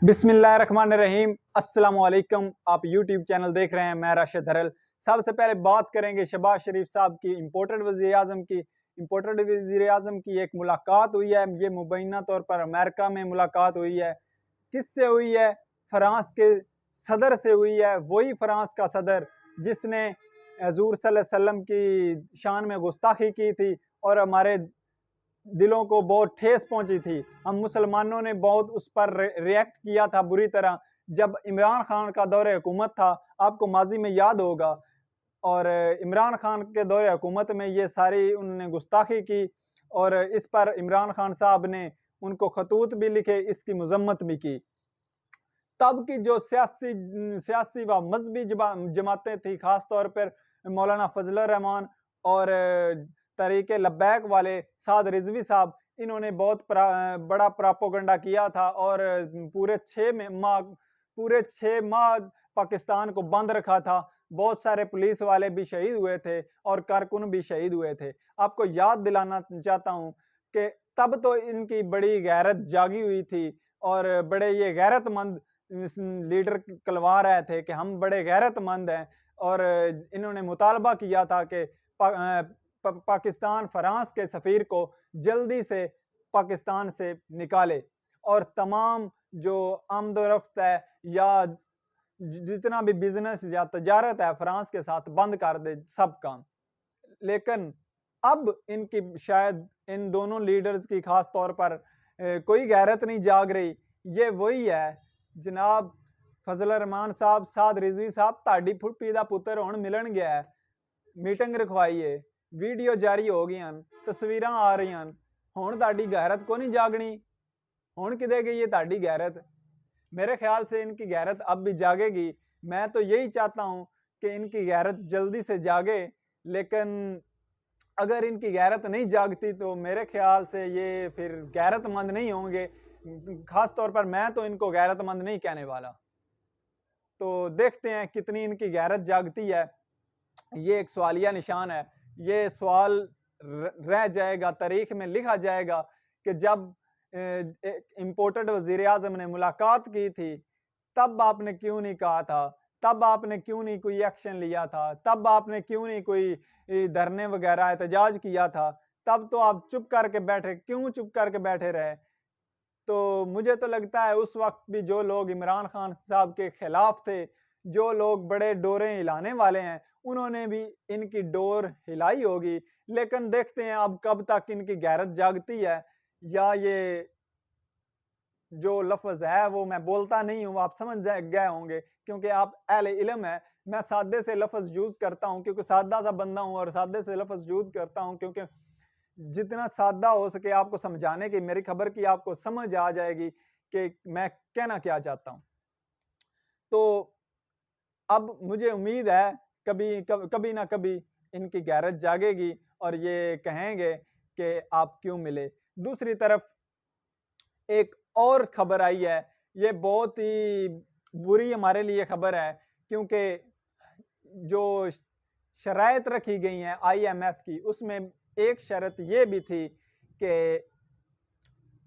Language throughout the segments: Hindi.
बिस्मिल्लाहिर्रहमानिर्रहीम। अस्सलाम वालेकुम। आप यूट्यूब चैनल देख रहे हैं, मैं राशिद धरल। सबसे पहले बात करेंगे शहबाज शरीफ साहब की। इम्पोर्टेड वज़ीर आज़म की एक मुलाकात हुई है। ये मुबैना तौर पर अमेरिका में मुलाकात हुई है। किससे हुई है? फ्रांस के सदर से हुई है। वही फ्रांस का सदर जिसने हजूर सल्लल्लाहु अलैहि वसल्लम की शान में गुस्ताखी की थी और हमारे दिलों को बहुत ठेस पहुंची थी। हम मुसलमानों ने बहुत उस पर रिएक्ट किया था बुरी तरह। जब इमरान खान का दौरे हुकूमत था, आपको माजी में याद होगा, और इमरान खान के दौरे हुकूमत में ये सारी उन्होंने गुस्ताखी की और इस पर इमरान खान साहब ने उनको खतूत भी लिखे, इसकी मजम्मत भी की। तब की जो सियासी व मजहबी जमातें थी, खास तौर पर मौलाना फजल रहमान और तरीके लब्बैक वाले साद रिजवी साहब, इन्होंने बहुत बड़ा प्रोपेगेंडा किया था और पूरे 6 माह पाकिस्तान को बंद रखा था। बहुत सारे पुलिस वाले भी शहीद हुए थे और कारकुन भी शहीद हुए थे। आपको याद दिलाना चाहता हूं कि तब तो इनकी बड़ी गैरत जागी हुई थी और बड़े ये गैरतमंद लीडर कहलवा रहे थे कि हम बड़े गैरतमंद हैं, और इन्होंने मुतालबा किया था कि पाकिस्तान फ्रांस के सफीर को जल्दी से पाकिस्तान से निकाले और तमाम जो आमदोरफ्त है या जितना भी बिजनेस या तजारत है फ्रांस के साथ बंद कर दे सब काम। लेकिन अब इनकी शायद इन दोनों लीडर्स की खास तौर पर कोई गैरत नहीं जाग रही। ये वही है जनाब फजल रहमान साहब, साद रिजवी साहब, ताड़ी फुप्पी दा पुत्र हुण मिलन गया है। मीटिंग रखवाई है, वीडियो जारी हो गई, तस्वीर आ रही हैं। हुण ताड़ी गैरत को नहीं जागनी? हुण किधे गई है ताड़ी गैरत? मेरे ख्याल से इनकी गैरत अब भी जागेगी। मैं तो यही चाहता हूं कि इनकी गैरत जल्दी से जागे, लेकिन अगर इनकी गैरत नहीं जागती तो मेरे ख्याल से ये फिर गैरतमंद नहीं होंगे। खास तौर पर मैं तो इनको गैरतमंद नहीं कहने वाला। तो देखते हैं कितनी इनकी गैरत जागती है। ये एक सवालिया निशान है। ये सवाल रह जाएगा, तारीख में लिखा जाएगा कि जब इम्पोर्टेड वजीर आजम ने मुलाकात की थी, तब आपने क्यों नहीं कहा था? तब आपने क्यों नहीं कोई एक्शन लिया था? तब आपने क्यों नहीं कोई धरने वगैरह एहतजाज किया था? तब तो आप चुप करके बैठे, क्यों चुप करके बैठे रहे? तो मुझे तो लगता है उस वक्त भी जो लोग इमरान खान साहब के खिलाफ थे, जो लोग बड़े डोरे हिलाने वाले हैं, उन्होंने भी इनकी डोर हिलाई होगी। लेकिन देखते हैं अब कब तक इनकी गैरत जागती है, या ये जो लफ्ज़ है वो मैं बोलता नहीं हूँ, आप समझ गए होंगे क्योंकि आप अहले इल्म है। मैं सादे से लफ्ज़ यूज़ करता हूँ क्योंकि सादा सा बंदा हूँ और सादे से लफ्ज़ यूज़ करता हूँ क्योंकि जितना सादा हो सके आपको समझाने की, मेरी खबर की आपको समझ आ जाएगी कि मैं कहना क्या चाहता हूँ। तो अब मुझे उम्मीद है कभी ना कभी इनकी गैरत जागेगी और ये कहेंगे कि आप क्यों मिले। दूसरी तरफ एक और खबर आई है, ये बहुत ही बुरी हमारे लिए खबर है क्योंकि जो शराइत रखी गई हैं आईएमएफ की, उसमें एक शर्त ये भी थी कि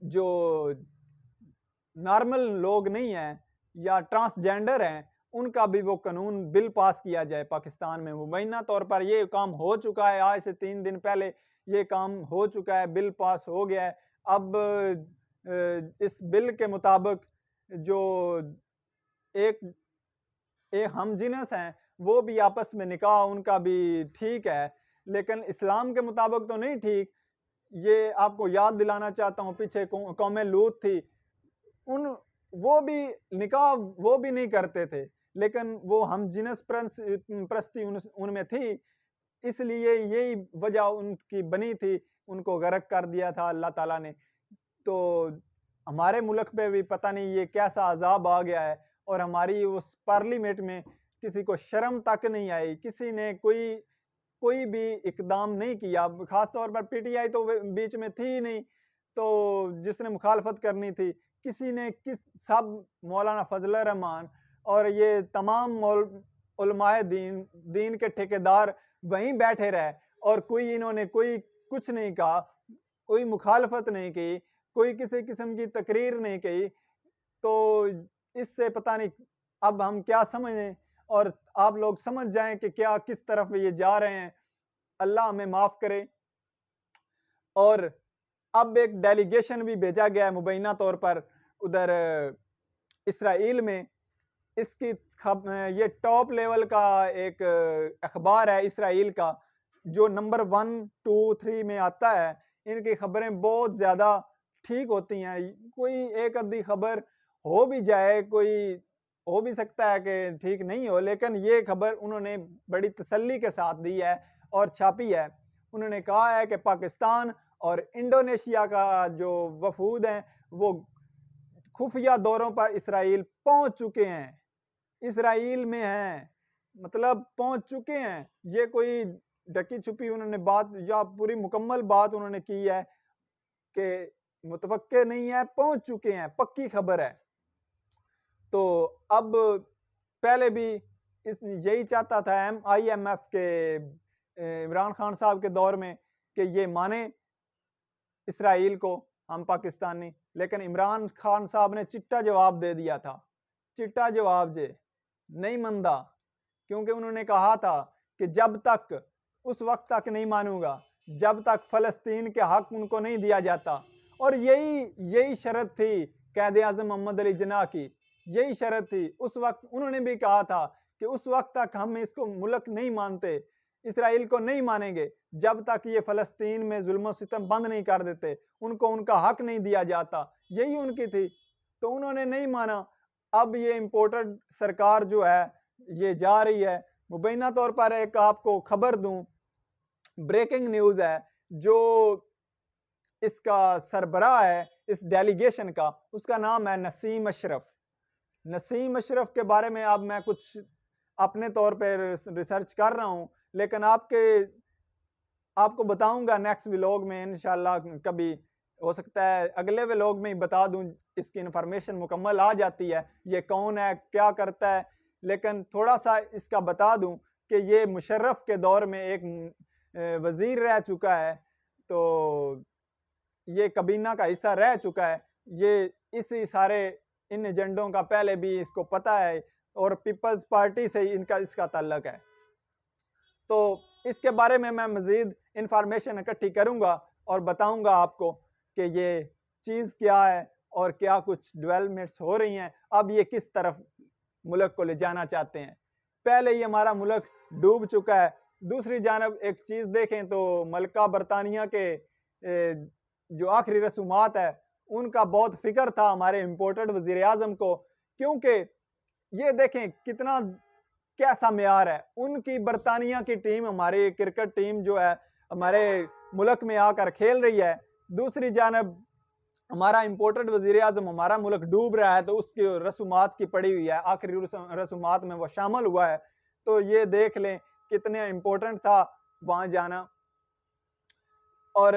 जो नॉर्मल लोग नहीं हैं या ट्रांसजेंडर हैं, उनका भी वो कानून बिल पास किया जाए पाकिस्तान में। मुबैना तौर पर ये काम हो चुका है, आज से 3 दिन पहले ये काम हो चुका है, बिल पास हो गया है। अब इस बिल के मुताबिक जो एक हम जिनस हैं वो भी आपस में निकाह उनका भी ठीक है, लेकिन इस्लाम के मुताबिक तो नहीं ठीक। ये आपको याद दिलाना चाहता हूँ, पीछे कौमे लूत थी, उन वो भी निकाह वो भी नहीं करते थे, लेकिन वो हम जिनस प्रस्ती उनमें थी, इसलिए यही वजह उनकी बनी थी, उनको गर्क कर दिया था अल्लाह ताला ने। तो हमारे मुल्क पे भी पता नहीं ये कैसा अजाब आ गया है और हमारी उस पार्लियामेंट में किसी को शर्म तक नहीं आई, किसी ने कोई भी इकदाम नहीं किया। खास तौर पर पीटीआई तो बीच में थी ही नहीं, तो जिसने मुखालफत करनी थी, किसी ने सब मौलाना फजल रहमान और ये तमाम उलमाए दीन के ठेकेदार वहीं बैठे रहे और इन्होंने कोई कुछ नहीं कहा, कोई मुखालफत नहीं की, कोई किसी किस्म की तकरीर नहीं की। तो इससे पता नहीं अब हम क्या समझें और आप लोग समझ जाएं कि क्या किस तरफ ये जा रहे हैं। अल्लाह हमें माफ करे। और अब एक डेलीगेशन भी भेजा गया है मुबैना तौर पर उधर इसराइल में। इसकी ये टॉप लेवल का एक अखबार है इसराइल का, जो नंबर 1, 2, 3 में आता है। इनकी खबरें बहुत ज़्यादा ठीक होती हैं। कोई एक आधी खबर हो भी जाए, कोई हो भी सकता है कि ठीक नहीं हो, लेकिन ये खबर उन्होंने बड़ी तसल्ली के साथ दी है और छापी है। उन्होंने कहा है कि पाकिस्तान और इंडोनेशिया का जो वफूद हैं वो खुफिया दौरों पर इसराइल पहुंच चुके हैं, इसराइल में हैं, मतलब पहुंच चुके हैं। ये कोई ढकी छुपी उन्होंने बात या पूरी मुकम्मल बात उन्होंने की है कि मुतवक्के नहीं है, पहुंच चुके हैं, पक्की खबर है। तो अब पहले भी यही चाहता था IMF के इमरान खान साहब के दौर में कि ये माने इसराइल को, हम पाकिस्तानी, लेकिन इमरान खान साहब ने चिट्टा जवाब दे दिया था। चिट्टा जवाब जे नहीं मनदा, क्योंकि उन्होंने कहा था कि जब तक, उस वक्त तक नहीं मानूंगा जब तक फलस्तीन के हक उनको नहीं दिया जाता। और यही शर्त थी कैद आज़म मोहम्मद अली जिन्ना की, यही शर्त थी। उस वक्त उन्होंने भी कहा था कि उस वक्त तक हम इसको मुल्क नहीं मानते, इसराइल को नहीं मानेंगे जब तक ये फलस्तीन में जुल्म सितम बंद नहीं कर देते, उनको उनका हक नहीं दिया जाता। यही उनकी थी, तो उन्होंने नहीं माना। अब ये इम्पोर्टेड सरकार जो है ये जा रही है। मुबैना तौर पर एक आपको खबर दूं, ब्रेकिंग न्यूज़ है, जो इसका सरबराह है इस डेलीगेशन का, उसका नाम है नसीम अशरफ। नसीम अशरफ के बारे में अब मैं कुछ अपने तौर पर रिसर्च कर रहा हूं, लेकिन आपको बताऊंगा नेक्स्ट व्लॉग में इंशाल्लाह। कभी हो सकता है अगले व्लॉग में ही बता दूं, इसकी इंफॉर्मेशन मुकम्मल आ जाती है, ये कौन है, क्या करता है। लेकिन थोड़ा सा इसका बता दूं कि ये मुशर्रफ के दौर में एक वजीर रह चुका है, तो ये काबीना का हिस्सा रह चुका है। ये इसी सारे इन एजेंडों का पहले भी इसको पता है और पीपल्स पार्टी से ही इसका ताल्लुक है। तो इसके बारे में मैं मज़ीद इंफॉर्मेशन इकट्ठी करूंगा और बताऊंगा आपको कि ये चीज़ क्या है और क्या कुछ डेवलपमेंट्स हो रही हैं, अब ये किस तरफ मुल्क को ले जाना चाहते हैं। पहले ही हमारा मुल्क डूब चुका है। दूसरी जानब एक चीज़ देखें तो मलका बरतानिया के जो आखिरी रसूमात है उनका बहुत फिक्र था हमारे इम्पोर्टेड वज़ीर आज़म को, क्योंकि ये देखें कितना कैसा मेयार है। उनकी बरतानिया की टीम, हमारी क्रिकेट टीम जो है हमारे मुल्क में आकर खेल रही है, दूसरी जानब हमारा इम्पोर्टेड वज़ीर आज़म, हमारा मुल्क डूब रहा है, तो उसकी रसूमात की पड़ी हुई है, आखिरी रसूमात में वो शामिल हुआ है। तो ये देख लें कितने इम्पोर्टेंट था वहाँ जाना। और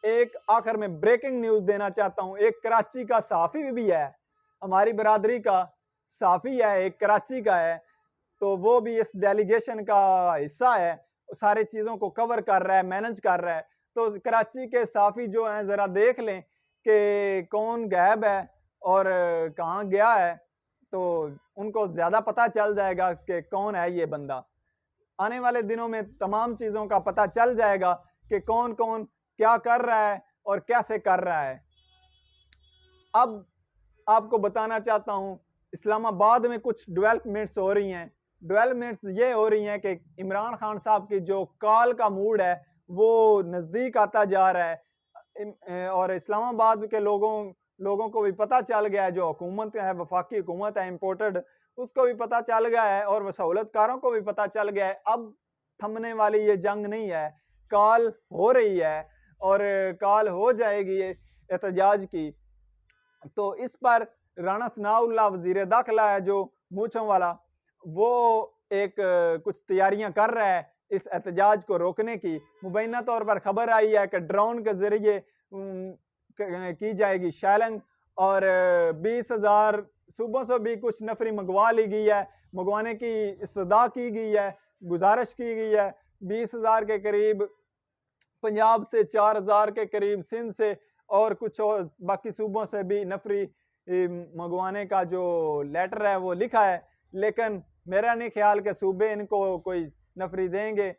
एक आखिर में ब्रेकिंग न्यूज़ देना चाहता हूँ, एक कराची का सहाफ़ी भी है, हमारी बरादरी का सहाफ़ी है, एक कराची का है, तो वो भी इस डेलीगेशन का हिस्सा है, सारी चीज़ों को कवर कर रहा है, मैनेज कर रहा है। तो कराची के सहाफ़ी जो हैं ज़रा देख लें कि कौन गायब है और कहाँ गया है, तो उनको ज़्यादा पता चल जाएगा कि कौन है ये बंदा। आने वाले दिनों में तमाम चीज़ों का पता चल जाएगा कि कौन कौन क्या कर रहा है और कैसे कर रहा है। अब आपको बताना चाहता हूँ, इस्लामाबाद में कुछ डेवलपमेंट्स हो रही हैं। डेवलपमेंट्स ये हो रही हैं कि इमरान खान साहब की जो काल का मूड है वो नज़दीक आता जा रहा है, और इस्लामाबाद के लोगों को भी पता चल गया है, जो हुकूमत है, वफाकी हुकूमत है इम्पोर्टेड, उसको भी पता चल गया है और सहूलतकारों को भी पता चल गया है। अब थमने वाली ये जंग नहीं है, काल हो रही है और काल हो जाएगी एहतजाज की। तो इस पर राणा सनाउल्लाह वज़ीर दाखिला है जो मूंछों वाला, वो एक कुछ तैयारियां कर रहा है इस एहतजाज को रोकने की। मुबैना तौर पर खबर आई है कि ड्रोन के जरिए की जाएगी शैलिंग, और 20,000 सूबों से भी कुछ नफरी मंगवा ली गई है, मंगवाने की इस्तदा की गई है, गुजारिश की गई है। 20,000 के करीब पंजाब से, 4,000 के करीब सिंध से, और कुछ और बाकी सूबों से भी नफरी मंगवाने का जो लेटर है वो लिखा है, लेकिन मेरा नहीं ख्याल कि सूबे इनको कोई नफरी देंगे।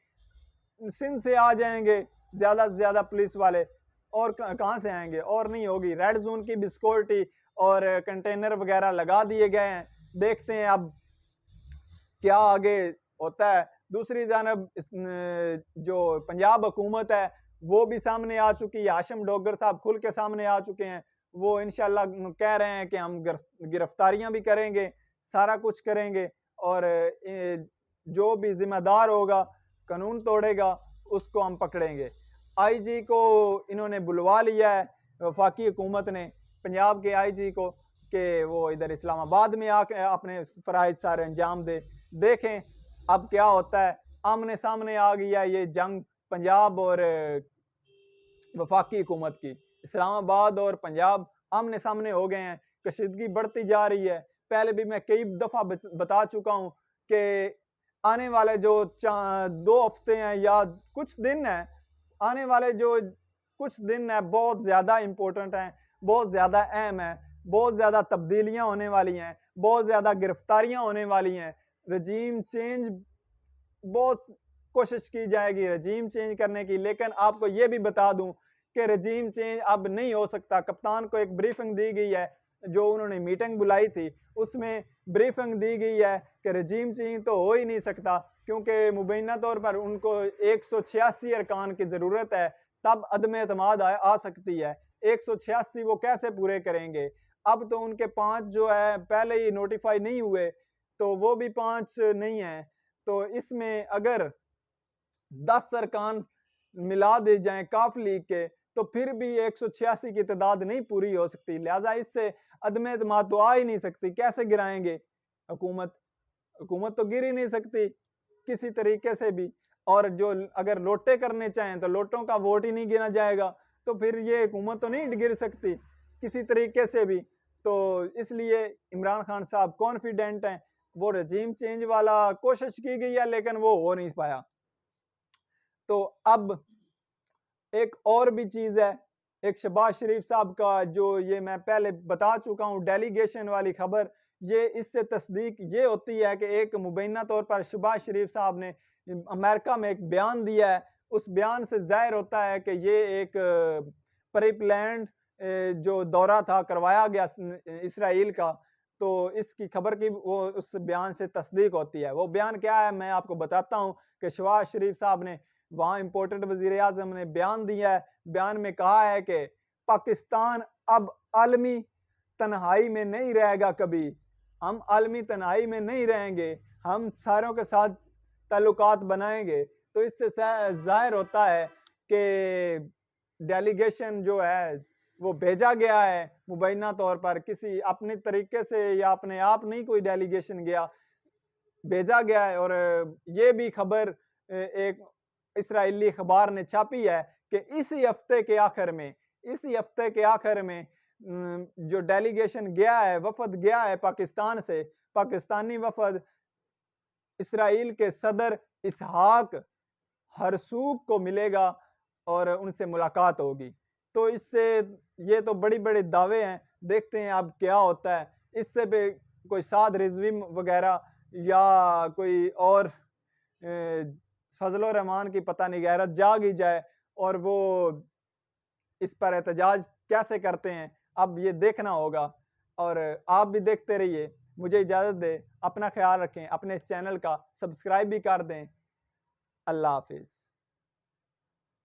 सिंध से आ जाएंगे ज्यादा से ज्यादा पुलिस वाले, और कहाँ से आएंगे, और नहीं होगी। रेड जोन की भी सिक्योरिटी और कंटेनर वगैरह लगा दिए गए हैं। देखते हैं अब क्या आगे होता है। दूसरी जानब जो पंजाब हुकूमत है वो भी सामने आ चुकी है। हाशिम डोगर साहब खुल के सामने आ चुके हैं। वो इंशाल्लाह कह रहे हैं कि हम गिरफ्तारियां भी करेंगे, सारा कुछ करेंगे, और जो भी जिम्मेदार होगा, कानून तोड़ेगा, उसको हम पकड़ेंगे। आईजी को इन्होंने बुलवा लिया है, वफाकी हुकूमत ने, पंजाब के आईजी को, कि वो इधर इस्लामाबाद में आके अपने फराइज सारे अंजाम दे। देखें अब क्या होता है। आमने सामने आ गया ये जंग पंजाब और वफाकी हुकूमत की। इस्लामाबाद और पंजाब आमने सामने हो गए हैं, कशीदगी बढ़ती जा रही है। पहले भी मैं कई दफा बता चुका हूं कि आने वाले जो 2 हफ्ते हैं या कुछ दिन है, आने वाले जो कुछ दिन है बहुत ज्यादा इंपॉर्टेंट हैं, बहुत ज्यादा अहम है, बहुत ज्यादा तब्दीलियां होने वाली हैं, बहुत ज्यादा गिरफ्तारियां होने वाली हैं। रजीम चेंज, बहुत कोशिश की जाएगी रजीम चेंज करने की, लेकिन आपको यह भी बता दूं कि रजीम चेंज अब नहीं हो सकता। कप्तान को एक ब्रीफिंग दी गई है, जो उन्होंने मीटिंग बुलाई थी उसमें ब्रीफिंग दी गई है कि रजीम चेंज तो हो ही नहीं सकता, क्योंकि मुबैना तौर पर उनको 186 अरकान की जरूरत है, तब अदम एतमाद आ सकती है। 186 वो कैसे पूरे करेंगे? अब तो उनके 5 जो है पहले ही नोटिफाई नहीं हुए, तो वो भी 5 नहीं है। तो इसमें अगर 10 अरकान मिला दे जाएं काफ लीग के, तो फिर भी 186 की तादाद नहीं पूरी हो सकती। लिहाजा इससे अदम एतमाद तो आ ही नहीं सकती। कैसे गिराएंगे हुकूमत? हुकूमत तो गिर ही नहीं सकती किसी तरीके से भी। और जो अगर लोटे करने चाहें तो लोटों का वोट ही नहीं गिना जाएगा, तो फिर ये हुकूमत तो नहीं गिर सकती किसी तरीके से भी। तो इसलिए इमरान खान साहब कॉन्फिडेंट हैं। वो रजीम चेंज वाला कोशिश की गई है, लेकिन वो हो नहीं पाया। तो अब एक और भी चीज है, एक शहबाज शरीफ साहब का, जो ये मैं पहले बता चुका हूं डेलीगेशन वाली खबर, ये इससे तस्दीक ये होती है कि एक मुबैना तौर पर शहबाज शरीफ साहब ने अमेरिका में एक बयान दिया है। उस बयान से जाहिर होता है कि ये एक प्री प्लान्ड जो दौरा था करवाया गया इसराइल का, तो इसकी खबर की वो उस बयान से तस्दीक होती है। वो बयान क्या है मैं आपको बताता हूं कि शहबाज शरीफ साहब ने वहां इंपोर्टेंट वजीर आजम ने बयान दिया है। बयान में कहा है कि पाकिस्तान अब आलमी तन्हाई में नहीं रहेगा कभी, हम आलमी तन्हाई में नहीं रहेंगे, हम सारों के साथ ताल्लुकात बनाएंगे। तो इससे जाहिर होता है कि डेलीगेशन जो है वो भेजा गया है मुबैना तौर पर, किसी अपने तरीके से या अपने आप नहीं कोई डेलीगेशन गया, भेजा गया है। और ये भी खबर एक इसराइली अखबार ने छापी है कि इसी हफ्ते के आखिर में जो डेलीगेशन गया है, वफद गया है पाकिस्तान से, पाकिस्तानी वफद इसराइल के सदर इसहाक हरसूक को मिलेगा और उनसे मुलाकात होगी। तो इससे ये तो बड़ी बड़े दावे हैं, देखते हैं अब क्या होता है। इससे भी कोई साद रिजवी वगैरह या कोई और फजल रहमान की पता नहीं गैरत जाग ही जाए और वो इस पर एहतजाज कैसे करते हैं, अब ये देखना होगा। और आप भी देखते रहिए। मुझे इजाज़त दें, अपना ख्याल रखें, अपने इस चैनल का सब्सक्राइब भी कर दें। अल्लाह हाफिज़।